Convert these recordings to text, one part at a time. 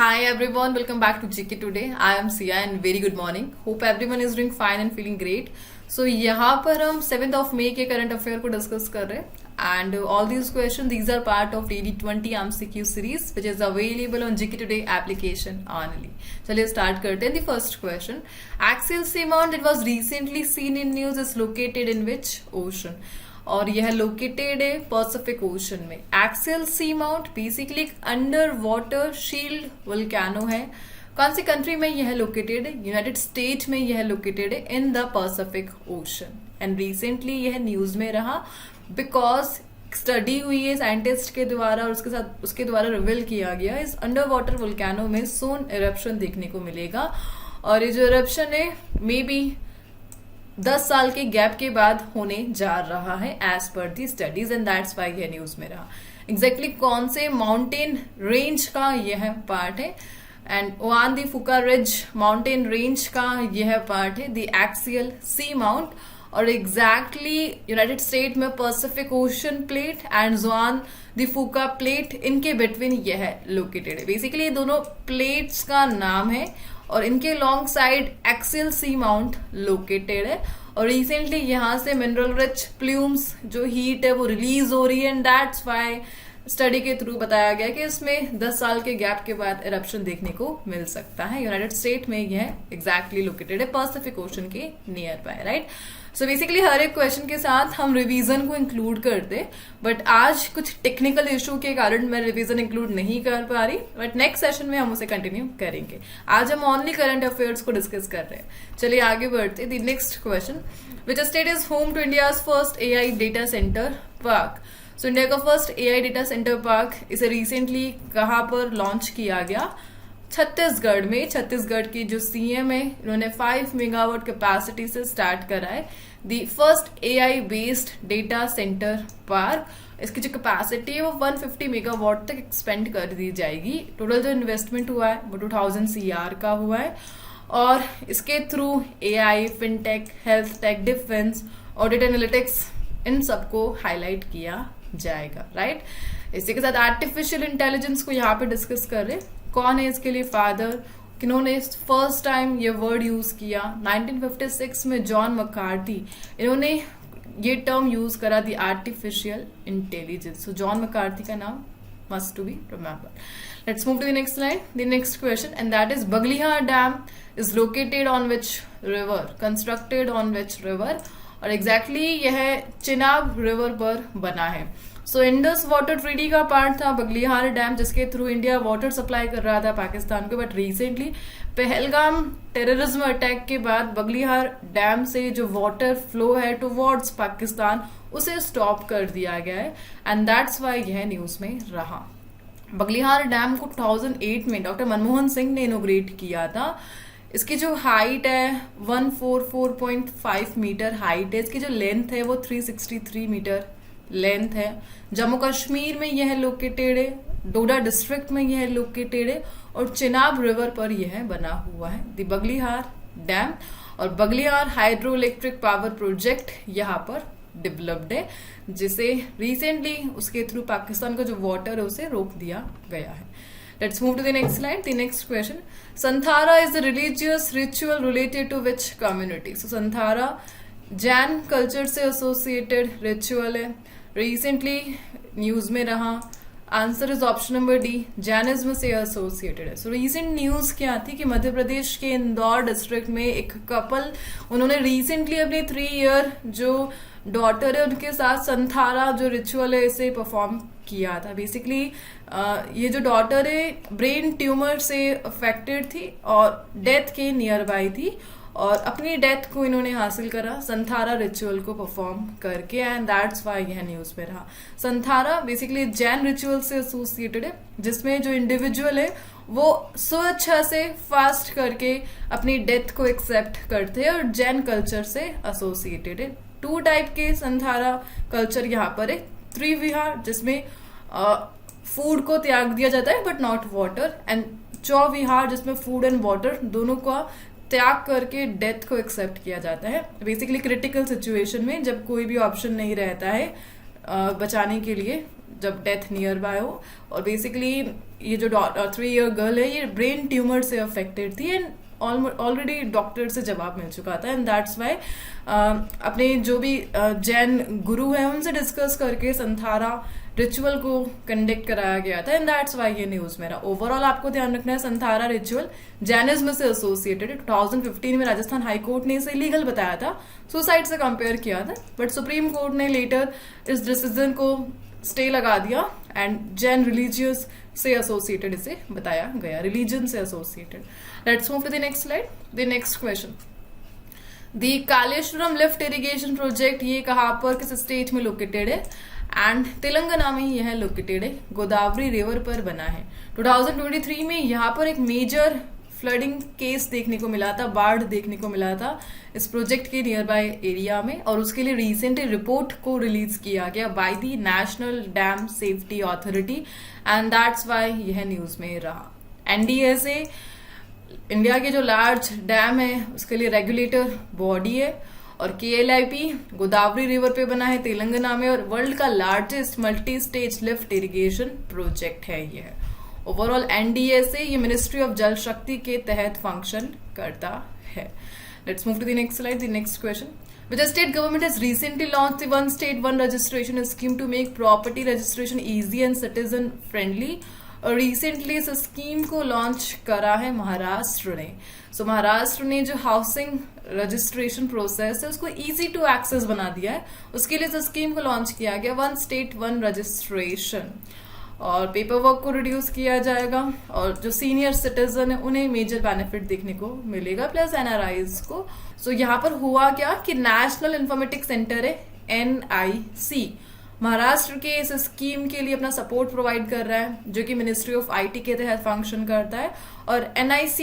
Hi everyone, welcome back to GK Today. I am Sia and very good morning. Hope everyone is doing fine and feeling great. So यहाँ पर हम 7th of May के current affair को discuss कर रहे हैं and all these questions these are part of DD20 MCQ series which is available on GK Today application only. चलिए start करते हैं. The first question, axial seamount that was recently seen in news is located in which ocean? और यह located है Pacific Ocean में. Axial seamount basically under water shield volcano है. कौन सी country में यह लोकेटेड है? यूनाइटेड स्टेट में यह लोकेटेड है in the Pacific ocean. And recently यह न्यूज में रहा बिकॉज स्टडी हुई है साइंटिस्ट के द्वारा और उसके द्वारा रिवील किया गया इस अंडर वाटर वोल्केनो में सोन इरप्शन देखने को मिलेगा. और ये जो इरप्शन है मे बी 10 साल के गैप के बाद होने जा रहा है as per the studies and that's why यह न्यूज में रहा. एग्जैक्टली कौन से माउंटेन रेंज का यह पार्ट है? And Juan de Fuca ridge mountain range का यह पार्ट है द एक्सियल सी माउंट. और एग्जैक्टली यूनाइटेड स्टेट में Pacific Ocean plate and Juan de Fuca plate इनके बिटवीन यह लोकेटेड है. बेसिकली ये दोनों प्लेट्स का नाम है और इनके long side Axial Seamount located है. और रिसेंटली यहाँ से मिनरल रिच प्लूम्स जो हीट है वो रिलीज हो रही है एंड दैट्स व्हाई स्टडी के थ्रू बताया गया कि इसमें 10 साल के गैप के बाद इरप्शन देखने को मिल सकता है. यूनाइटेड स्टेट में यह एग्जैक्टली लोकेटेड है पैसिफिक ओशन के near by. Right. So basically हर एक क्वेश्चन के साथ हम रिवीजन को इंक्लूड करते बट आज कुछ टेक्निकल इशू के कारण मैं रिवीजन इंक्लूड नहीं कर पा रही बट नेक्स्ट सेशन में हम उसे कंटिन्यू करेंगे. आज हम ओनली करंट अफेयर्स को डिस्कस कर रहे हैं. चलिए आगे बढ़ते. The next question, which state is home to India's first AI data centre park? So India का first AI data centre park इसे रिसेंटली कहाँ पर लॉन्च किया गया? छत्तीसगढ़ में. छत्तीसगढ़ की जो सीएम है इन्होंने 5 मेगावाट कैपेसिटी से स्टार्ट करा है the first AI based data centre park. इसकी जो कैपेसिटी है वो 150 मेगावाट तक एक्सपेंड कर दी जाएगी. टोटल जो इन्वेस्टमेंट हुआ है वो 2000 CR का हुआ है और इसके through AI, fintech, health tech, defence, audit analytics इन सबको हाईलाइट किया जाएगा. राइट. इसी के साथ आर्टिफिशियल इंटेलिजेंस को यहाँ पे डिस्कस कर रहे. कौन है इसके लिए फादर? किन्होंने फर्स्ट टाइम ये वर्ड यूज किया? 1956 में जॉन मकार्थी इन्होंने ये टर्म यूज करा the artificial intelligence. So John McCarthy का नाम must to be remember. Let's move to the next line. The next question and that is Baglihar dam is located on which river? Constructed on which river? और exactly यह Chenab river पर बना है. So Indus water treaty का part था Baglihar dam जिसके through India water supply कर रहा था पाकिस्तान को. But recently Pahalgam terrorism attack के बाद बगलिहार डैम से जो वाटर फ्लो है टुवर्ड्स पाकिस्तान उसे स्टॉप कर दिया गया है एंड दैट्स वाई यह न्यूज में रहा. बगलिहार डैम को 2008 में डॉक्टर मनमोहन सिंह ने इनोग्रेट किया था. इसकी जो हाइट है 144.5 मीटर हाइट है. इसकी जो लेंथ है वो 363 मीटर लेंथ है. जम्मू कश्मीर में यह लोकेटेड है. डोडा डिस्ट्रिक्ट में यह लोकेटेड है और चिनाब रिवर पर यह बना हुआ है द बगलिहार डैम. और Baglihar hydro electric power project यहाँ पर डेवलप्ड है जिसे रिसेंटली उसके थ्रू पाकिस्तान का जो वाटर है उसे रोक दिया गया है. Let's move to the next slide. The next question. Santhara is a religious ritual related to which community? So Santhara Jain culture से एसोसिएटेड रिचुअल है. रिसेंटली न्यूज में रहा. Answer is option number D, Jainism से associated है. So recent news क्या थी कि मध्य प्रदेश के इंदौर डिस्ट्रिक्ट में एक कपल उन्होंने रिसेंटली अपनी 3 ईयर जो डॉटर है उनके साथ संथारा जो रिचुअल है इसे परफॉर्म किया था. बेसिकली ये जो डॉटर है ब्रेन ट्यूमर से अफेक्टेड थी और डेथ के नियर बाय थी और अपनी डेथ को इन्होंने हासिल करा संथारा रिचुअल को परफॉर्म करके एंड दैट्स व्हाई यह न्यूज में रहा. संथारा बेसिकली जैन रिचुअल से एसोसिएटेड है जिसमें जो इंडिविजुअल है वो स्वेच्छा से फास्ट करके अपनी डेथ को एक्सेप्ट करते हैं और जैन कल्चर से एसोसिएटेड है. 2 टाइप के संथारा कल्चर यहाँ पर है. त्रिविहार जिसमें फूड को त्याग दिया जाता है but not water and Chauvihar जिसमें फूड एंड वाटर दोनों का त्याग करके डेथ को एक्सेप्ट किया जाता है. बेसिकली क्रिटिकल सिचुएशन में जब कोई भी ऑप्शन नहीं रहता है बचाने के लिए जब डेथ नियर बाय हो. और बेसिकली ये जो 3 ईयर गर्ल है ये ब्रेन ट्यूमर से अफेक्टेड थी एंड ऑलरेडी डॉक्टर से जवाब मिल चुका था एंड दैट्स वाई अपने जो भी जैन गुरु है उनसे डिस्कस करके संथारा रिचुअल को कंडक्ट कराया गया था एंड दैट्स वाई ये न्यूज मेरा। ओवरऑल आपको ध्यान रखना है संथारा रिचुअल जैनिज्म से एसोसिएटेड 2015 में राजस्थान हाई कोर्ट ने इसे इलीगल बताया था, सुसाइड से कंपेयर किया था, बट सुप्रीम कोर्ट ने लेटर इस डिसीजन को स्टे लगा दिया एंड जैन रिलीजियस से एसोसिएटेड इसे बताया गया, रिलीजन से associated. Let's move to the next slide. The next question, the Kaleshwaram lift irrigation project ये कहाँ पर किस स्टेट में लोकेटेड है एंड तेलंगाना में यह लोकेटेड है, गोदावरी रिवर पर बना है। 2023 में यहाँ पर एक मेजर फ्लडिंग केस देखने को मिला था, बाढ़ देखने को मिला था इस प्रोजेक्ट के नियर बाय एरिया में और उसके लिए रिसेंटली रिपोर्ट को रिलीज किया गया by the national dam safety authority and that's why यह न्यूज में रहा। एनडीएसए इंडिया के जो लार्ज डैम है उसके लिए रेगुलेटर बॉडी है और केएलआईपी गोदावरी रिवर पे बना है तेलंगाना में और वर्ल्ड का largest multi stage lift irrigation project है यह। ओवरऑल एनडीएसए ये मिनिस्ट्री ऑफ जल शक्ति के तहत फंक्शन करता है। Let's move to the next slide. The next question, which state government has recently launched the one state one registration scheme to make property registration easy and citizen friendly। और recently इस scheme को launch करा है महाराष्ट्र ने। सो महाराष्ट्र ने जो housing registration process है उसको इजी टू एक्सेस बना दिया है, उसके लिए इस स्कीम को लॉन्च किया गया वन स्टेट वन रजिस्ट्रेशन और पेपर वर्क को रिड्यूस किया जाएगा और जो सीनियर सिटीजन है उन्हें मेजर बेनिफिट देखने को मिलेगा प्लस एनआरआईज को। सो यहाँ पर हुआ क्या कि नेशनल इंफॉर्मेटिक्स सेंटर है NIC महाराष्ट्र के इस स्कीम के लिए अपना सपोर्ट प्रोवाइड कर रहा है जो कि मिनिस्ट्री ऑफ आईटी के तहत फंक्शन करता है और NIC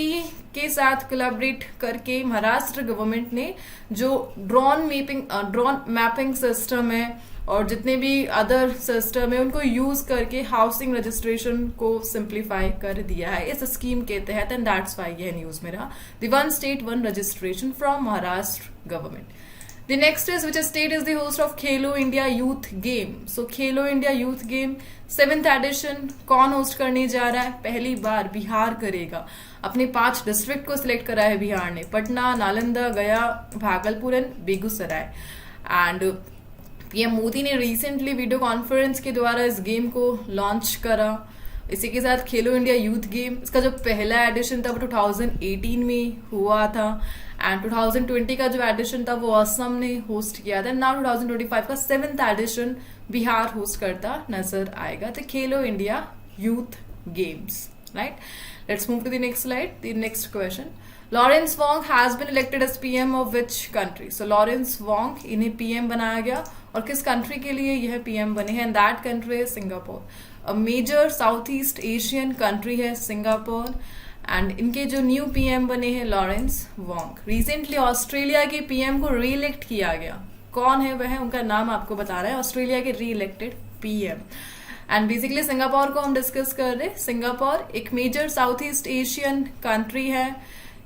के साथ कोलैबोरेट करके महाराष्ट्र गवर्नमेंट ने जो ड्रोन मैपिंग सिस्टम है और जितने भी अदर सिस्टम है उनको यूज करके हाउसिंग रजिस्ट्रेशन को सिंप्लीफाई कर दिया है इस स्कीम के तहत एंड दैट्स वाई यह न्यूज मेरा the one state one registration from Maharashtra government. The next is which state is the host of Khelo India Youth Game? So Khelo India Youth Game 7th edition कौन host करने जा रहा है? पहली बार बिहार करेगा। अपने 5 डिस्ट्रिक्ट को सिलेक्ट करा है बिहार ने, पटना, नालंदा, गया, Bhagalpur and Begusarai. And PM Modi ने रिसेंटली वीडियो कॉन्फ्रेंस के द्वारा इस गेम को लॉन्च करा। इसी के साथ खेलो इंडिया यूथ गेम इसका जो पहला एडिशन था वो 2018 में हुआ था एंड 2020 का जो एडिशन था वो असम ने होस्ट किया था। नाउ 2025 का 7th एडिशन बिहार होस्ट करता नजर आएगा तो Khelo India youth games, right. Let's move to the next slide. The next question, Lawrence Wong has been elected as PM of which country? So Lawrence Wong इन्हें PM बनाया गया और किस कंट्री के लिए यह पीएम बने हैं? And that country is Singapore. A major south east Asian country है सिंगापुर एंड इनके जो न्यू पीएम बने हैं लॉरेंस वोंग। रिसेंटली ऑस्ट्रेलिया के पीएम को री इलेक्ट किया गया। कौन है वह? उनका नाम आपको बता रहा है, ऑस्ट्रेलिया के reelected PM. And basically Singapore को हम डिस्कस कर रहे हैं। सिंगापुर एक major south east Asian country है,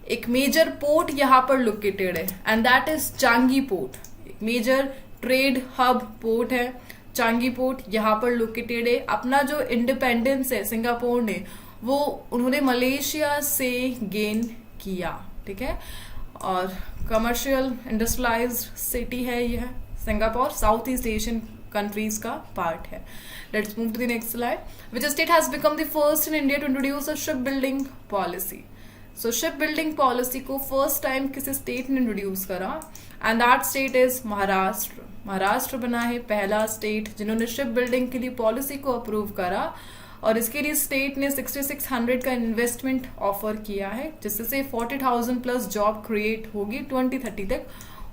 एक मेजर पोर्ट यहाँ पर लोकेटेड है and that is Changi port. एक मेजर ट्रेड हब पोर्ट है चांगी पोर्ट, यहाँ पर लोकेटेड है। अपना जो इंडिपेंडेंस है सिंगापुर ने वो उन्होंने मलेशिया से गेन किया, ठीक है। और कमर्शियल इंडस्ट्रियलाइज्ड सिटी है यह Singapore, south east Asian countries का पार्ट है। Let's move to the next slide. Which state has become the first in India to introduce a ship building policy? So ship building policy को first time किसी state ने introduce करा and that state is Maharashtra. Maharashtra बना है पहला state जिन्होंने ship building के लिए पॉलिसी को अप्रूव करा और इसके लिए स्टेट ने 6600 का इन्वेस्टमेंट ऑफर किया है जिससे 40,000 प्लस जॉब क्रिएट होगी 2030 तक।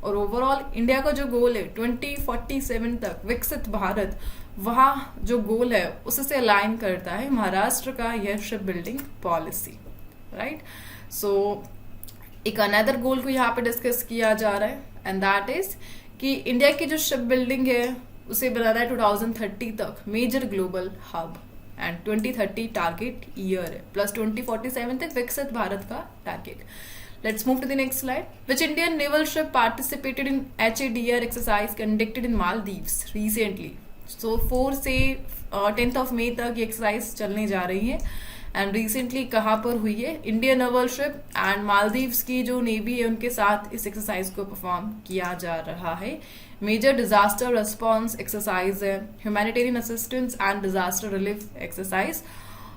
और ओवरऑल इंडिया का जो गोल है 2047 तक विकसित भारत, वहाँ जो गोल है उससे अलाइन करता है महाराष्ट्र का यह शिप बिल्डिंग पॉलिसी, राइट। सो एक अनदर गोल को यहाँ पे डिस्कस किया जा रहा है एंड दैट इज कि इंडिया की जो शिप बिल्डिंग है उसे बनाना है 2030 तक major global hub and 2030 target year है प्लस 2047 तक विकसित भारत का target. Let's move to the next slide. Which Indian naval ship participated in HADR exercise conducted in Maldives recently? So 4 से 10th ऑफ मई तक ये एक्सरसाइज चलने जा रही है एंड रिसेंटली कहाँ पर हुई है, Indian naval ship and Maldives की जो नेवी है उनके साथ इस एक्सरसाइज को परफॉर्म किया जा रहा है। मेजर डिजास्टर रिस्पॉन्स एक्सरसाइज है, humanitarian assistance and disaster relief exercise,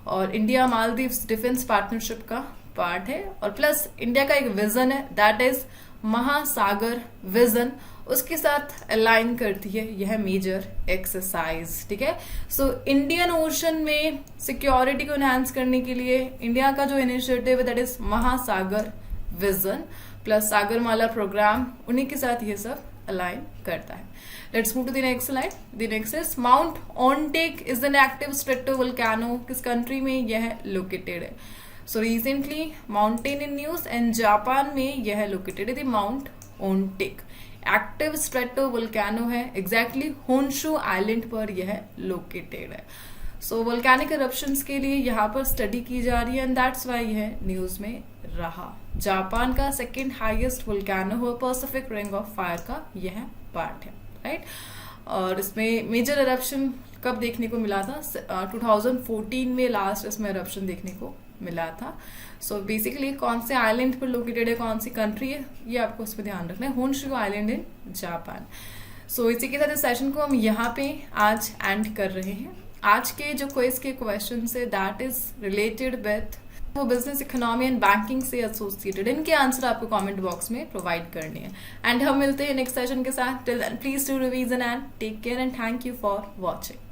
और इंडिया मालदीव्स डिफेंस पार्टनरशिप का पार्ट है। और प्लस इंडिया का एक विजन है, दैट इज महासागर विजन, उसके साथ अलाइन करती है यह मेजर एक्सरसाइज। ठीक है, सो इंडियन ओशन में सिक्योरिटी को एनहांस करने के लिए इंडिया का जो इनिशिएटिव है that is Mahasagar vision plus Sagarmala programme, उन्हीं के साथ ये सब अलाइन करता है। Let's move to the next slide. The next is Mount Ontake is an active stratovolcano, किस कंट्री में यह लोकेटेड है? So recently mountain in news and Japan में यह लोकेटेड है, द माउंट ओनटेक एक्टिव स्ट्रेटोवोल्केनो है, एग्जैक्टली होन्शु आइलैंड पर यह लोकेटेड है। सो वोल्केनिक इरप्शंस के लिए यहाँ पर स्टडी की जा रही है एंड दैट्स वाई यह न्यूज में रहा। जापान का सेकेंड हाईएस्ट वोल्केनो हो, पैसिफिक रिंग ऑफ फायर का यह पार्ट है, राइट। और इसमें मेजर इरप्शन कब देखने को मिला था? 2014 में लास्ट इसमें इरप्शन देखने को मिला था। सो बेसिकली कौन से आइलैंड पर लोकेटेड है, कौन सी कंट्री है, ये आपको उस पर ध्यान रखना है, होन्शु आइलैंड इन जापान। सो इसी के साथ इस सेशन को हम यहाँ पे आज एंड कर रहे हैं। आज के जो क्विज के क्वेश्चन है दैट इज रिलेटेड विथ वो बिजनेस, इकोनॉमी एंड बैंकिंग से एसोसिएटेड, इनके आंसर आपको कमेंट बॉक्स में प्रोवाइड करने हैं। एंड हम मिलते हैं नेक्स्ट सेशन के साथ। Till then please do revision and take care and thank you for watching.